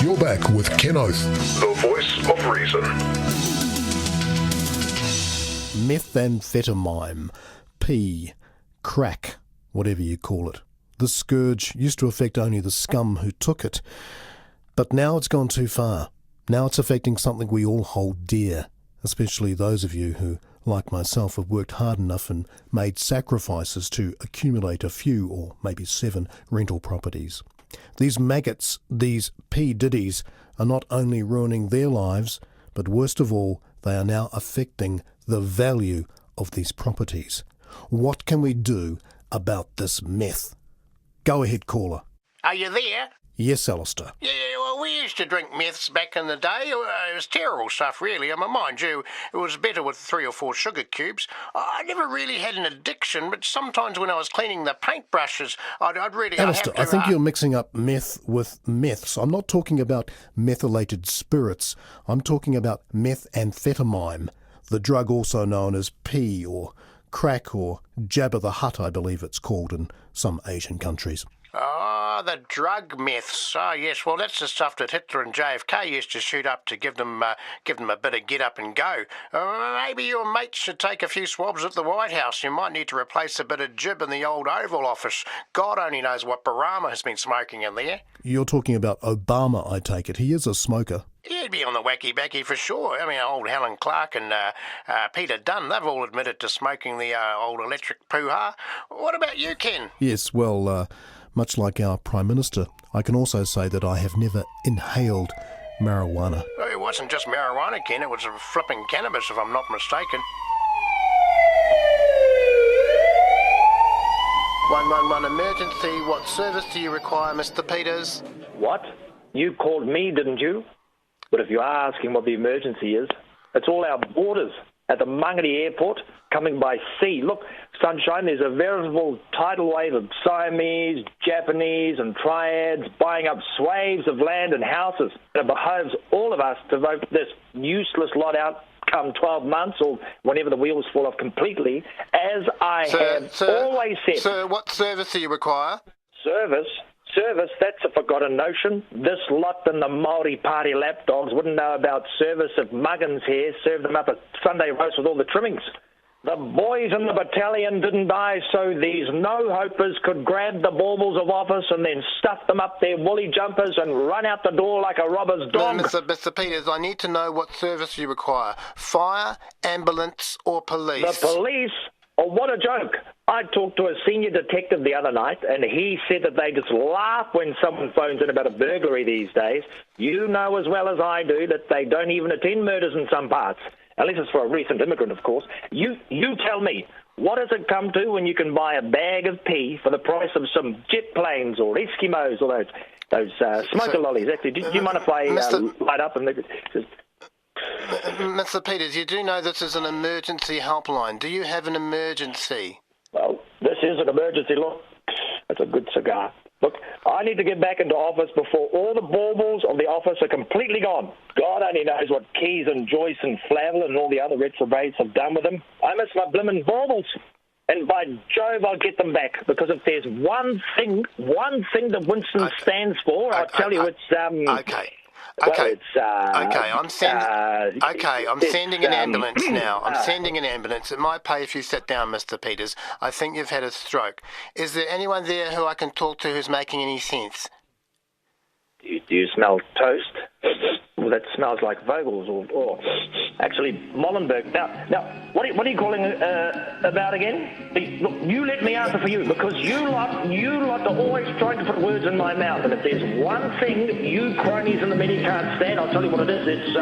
You're back with Ken Oath, the voice of reason. Methamphetamine, P, crack, whatever you call it. The scourge used to affect only the scum who took it, but now it's gone too far. Now it's affecting something we all hold dear, especially those of you who, like myself, have worked hard enough and made sacrifices to accumulate a few or maybe 7 rental properties. These maggots, these P. Diddies, are not only ruining their lives, but worst of all, they are now affecting the value of these properties. What can we do about this meth? Go ahead, caller. Are you there? Yes, Alistair. Yeah, well, we used to drink meths back in the day. It was terrible stuff, really. I mean, mind you, it was better with 3 or 4 sugar cubes. I never really had an addiction, but sometimes when I was cleaning the paintbrushes, I'd really... Alistair, I think you're mixing up meth with meths. I'm not talking about methylated spirits. I'm talking about methamphetamine, the drug also known as P or crack or Jabba the Hutt, I believe it's called in some Asian countries. Ah, the drug myths. Ah, yes. Well, that's the stuff that Hitler and JFK used to shoot up to give them a bit of get up and go. Maybe your mates should take a few swabs at the White House. You might need to replace a bit of jib in the old Oval Office. God only knows what Barama has been smoking in there. You're talking about Obama, I take it. He is a smoker. He'd be on the wacky-backy for sure. I mean, old Helen Clark and Peter Dunn, they've all admitted to smoking the old electric poo-ha. What about you, Ken? Yes, well, much like our Prime Minister, I can also say that I have never inhaled marijuana. It wasn't just marijuana, Ken. It was flipping cannabis, if I'm not mistaken. 111 emergency. What service do you require, Mr. Peters? What? You called me, didn't you? But if you're asking what the emergency is, it's all our boarders at the Mangere Airport coming by sea. Look, Sunshine, there's a veritable tidal wave of Siamese, Japanese and triads buying up swathes of land and houses. And it behoves all of us to vote this useless lot out come 12 months or whenever the wheels fall off completely, as I have always said. Sir, what service do you require? Service, that's a forgotten notion. This lot and the Māori party lapdogs wouldn't know about service if Muggins here served them up a Sunday roast with all the trimmings. The boys in the battalion didn't die so these no-hopers could grab the baubles of office and then stuff them up their woolly jumpers and run out the door like a robber's dog. No, Mr. Peters, I need to know what service you require. Fire, ambulance or police? The police? Oh, what a joke. I talked to a senior detective the other night, and he said that they just laugh when someone phones in about a burglary these days. You know as well as I do that they don't even attend murders in some parts, unless it's for a recent immigrant, of course. You tell me, what does it come to when you can buy a bag of pee for the price of some jet planes or Eskimos or those smoker lollies? Actually, do you mind if I light up and just... Mr. Peters, you do know this is an emergency helpline. Do you have an emergency? Well, this is an emergency. Look, that's a good cigar. Look, I need to get back into office before all the baubles of the office are completely gone. God only knows what Keys and Joyce and Flavel and all the other retrobates have done with them. I miss my blimmin' baubles. And by Jove, I'll get them back, because if there's one thing that Winston stands for, I'll tell you it's... Okay. I'm sending an ambulance now. I'm sending an ambulance. It might pay if you sit down, Mr. Peters. I think you've had a stroke. Is there anyone there who I can talk to who's making any sense? Do you smell toast? Well, that smells like Vogel's or actually Molenberg. Now, what are you calling about again? Look, you let me answer for you, because you lot are always trying to put words in my mouth. And if there's one thing you cronies in the media can't stand, I'll tell you what it is. It's